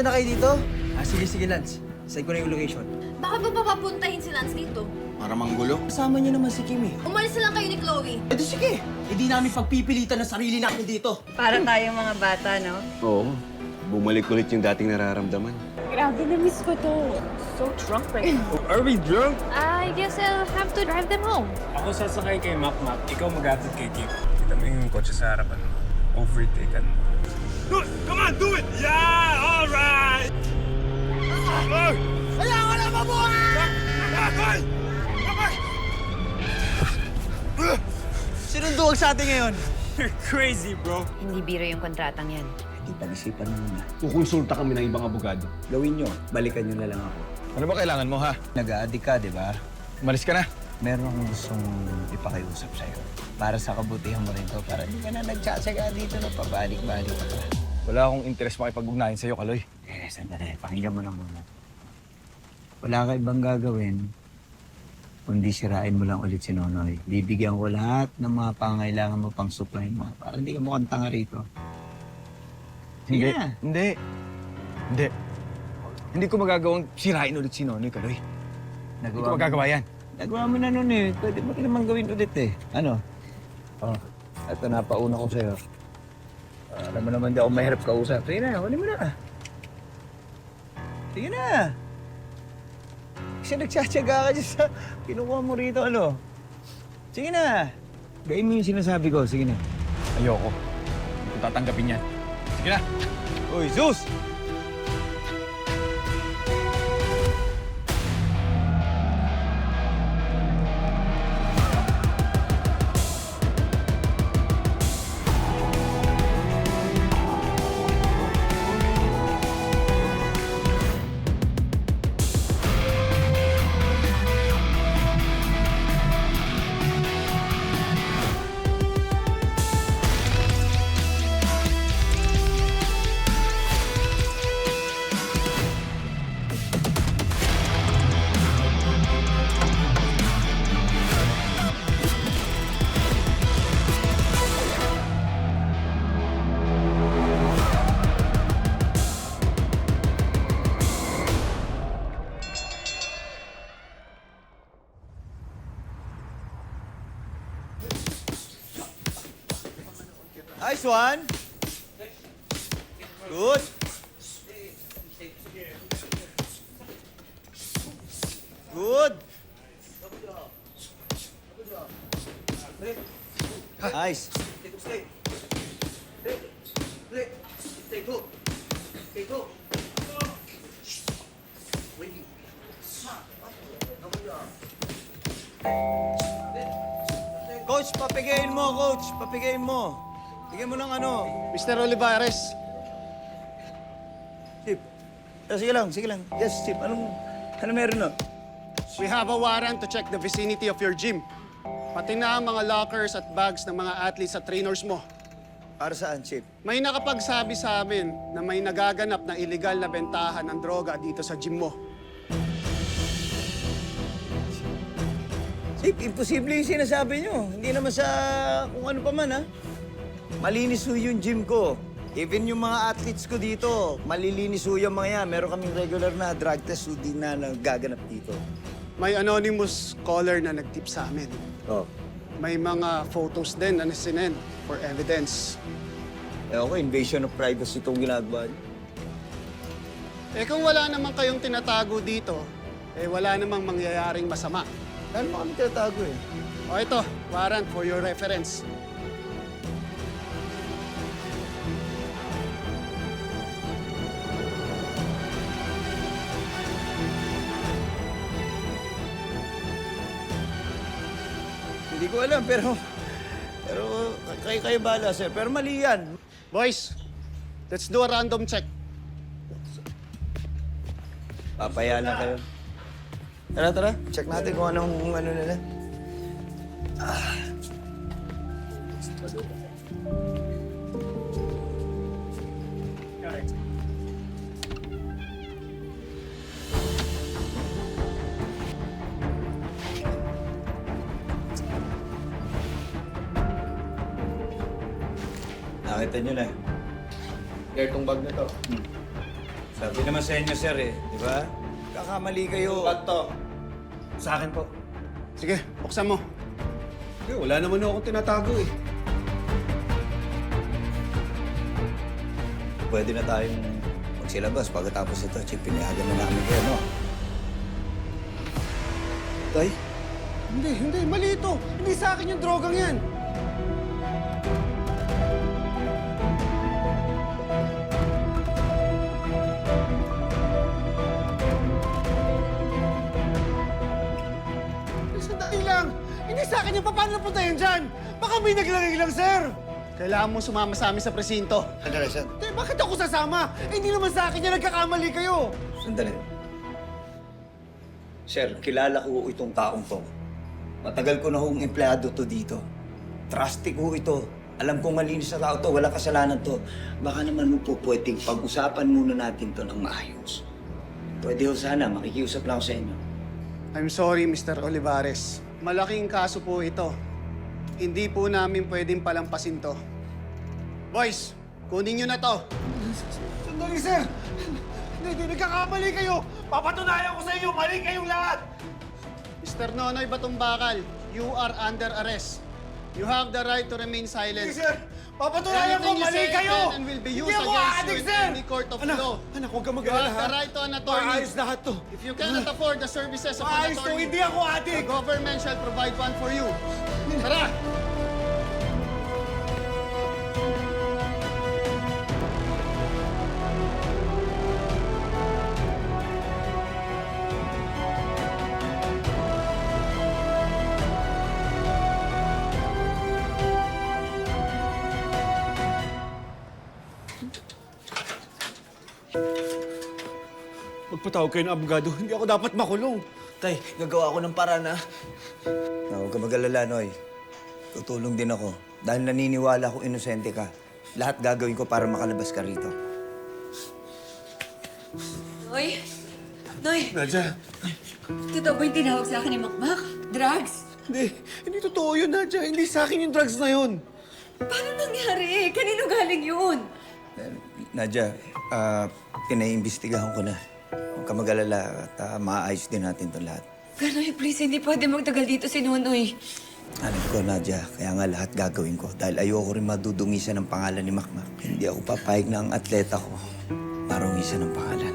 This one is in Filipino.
na kayo dito? Sige, Lance. Send ko na yung location. Bakit mo pa papuntahin si Lance dito? Para manggulo. Kasama niyo naman si Kim eh. Umalis na lang kayo ni Chloe. Eh di sige. Hindi namin pagpipilitan ng sarili namin dito. Para tayong mga bata, no? Oo. Bumalik ulit yung dating nararamdaman. Grabe, na-miss ko to. So drunk right now. Are we drunk? I guess I'll have to drive them home. Ako sasakay kay Mac, ikaw mag-atid kay Kim. Kita mo yung kotse sa harapan mo. Overtaken mo. Do it! Come on, do it! Yeah! All right! Kailangan na mabuhay! Sinunduwag sa atin ngayon. You're crazy, bro. Hindi biro yung kontratang yan. Hindi pag-isipan mo muna. Kukonsulta kami ng ibang abogado. Gawin nyo, balikan nyo na lang ako. Ano ba kailangan mo, ha? Nag-a-addict ka, di ba? Umalis ka na. Meron akong gustong ipakiusap sa'yo. Para sa kabutihan mo rin to, para hindi ka na nagtsatsaga dito na pabalik-balik ka pa. Wala akong interes makipag-ugnayan sa'yo, Kaloy. Sandali. Pakinggan mo na muna. Wala ka ibang gagawin, kundi sirain mo lang ulit si Nonoy. Bibigyan ko lahat ng mga pangailangan mo pang supply mo. Para hindi ka mukhang tanga rito. Sige na. Hindi. Hindi. Hindi ko magagawang sirain ulit si Nonoy, Kaloy. Hindi ko magagawa yan. Nagawa mo na nun eh. Pwede mo rin naman gawin ulit eh. Ano? Oh, ito napauna ko sa'yo. Alam mo naman di ako mahirap kausap. Sige na, huli mo na. Sige na. Kasi nagtsatsaga ka dyan sa kinukuha mo rito, ano? Sige na. Gawin mo yung sinasabi ko. Sige na. Ayoko. Hindi ko tatanggapin yan. Sige na. Uy, Zeus! Nice one. Good. Good. Nice. Coach, papigayin mo, coach. Papigayin mo. Bigyan mo ng ano. Mr. Olivares, Chip. Sige lang. Yes, Chip. Ano meron no? we have a warrant to check the vicinity of your gym. Pati na ang mga lockers at bags ng mga athletes at trainers mo. Para saan, Chip? May nakapagsabi sa amin na may nagaganap na illegal na bentahan ng droga dito sa gym mo. Chip, imposible yung sinasabi nyo. Hindi naman sa kung ano pa man, ha? Malinis ho yung gym ko. Even yung mga athletes ko dito, malilinis ho yung mga yan. Meron kaming regular na drug test ho din na nagaganap dito. May anonymous caller na nag-tip sa amin. Oh. May mga photos din na nasinend for evidence. Okay, invasion of privacy itong ginagawa niyo. Eh kung wala naman kayong tinatago dito, eh wala namang mangyayaring masama. Ano mo kami tinatago eh? O ito, warrant for your reference. Hindi ko alam, pero kayo bahala, sir. Pero mali yan. Boys, let's do a random check. Papaya lang kayo. Tara. Check natin kung anong ano nila. Nakita nyo na. Kaya itong bag na to. Sabi naman sa inyo, sir, eh. Di ba? Kakamali kayo. to? Sa akin po. Sige, buksan mo. Wala naman akong tinatago eh. Pwede na tayong magsilabas pagkatapos ito. Chief, pinayagan na namin kayo, no? Tay? Hindi. Mali ito. Hindi sa akin yung drogang yan. Sandali lang. Hindi sa akin yung paano napunta yan dyan. Baka may naglagay lang, sir. Kailangan mo sumama sa amin sa presinto. Sandali, sir. Bakit ako sasama? Hindi naman sa akin yan. Nagkakamali kayo. Sandali. Sir, kilala ko itong taong to. Matagal ko na hong empleyado to dito. Trusty ko ito. Alam kong malinis sa tao to, wala kasalanan to. Baka naman po pwedeng pag-usapan muna natin to ng maayos. Pwede ho sana, makikiusap lang ako sa inyo. I'm sorry, Mr. Olivares. Malaking kaso po ito. Hindi po namin pwedeng palampasin to. Boys, kunin nyo na to. Sandali, sir! Hindi, nagkakamali kayo! Papatunayan ko sa inyo, mali kayong lahat! Mr. Nonoy Batumbakal, you are under arrest. You have the right to remain silent. Hindi, sir! Papatunayan ko, Anything you mali say kayo! can and will be used Hindi ako against you aadik, in sir! any court of Anak, law. anak, huwag ka You mag-alala, have the ha? right to an attorney. Maayos lahat to. If you cannot afford the services of an Maayos to, attorney, hindi ako the adik! government shall provide one for you. Tara! Magpatawag kayo ng abogado. Hindi ako dapat makulong. Tay, gagawa ako ng paraan, ha? Huwag ka mag-alala, Noy. Tutulong din ako. Dahil naniniwala ko inosente ka. Lahat gagawin ko para makalabas ka rito. Noy? Noy, Nadja, totoo ba yung tinawag sa akin ni Makmak? Drugs? hindi totoo yun, Nadja. Hindi sa akin yung drugs na yun. Paano nangyari? Kanino galing yun? Nadja, pinaiimbestigahan ko na. Huwag ka mag-alala at maayos din natin ito lahat. Ganoy, please, hindi pwede magtagal dito si Nonoy. Alam ko, Nadja, kaya nga lahat gagawin ko. Dahil ayoko rin madudungisan ng pangalan ni Makmak. Hindi ako papayag na ang atleta ko para ungisan ng pangalan.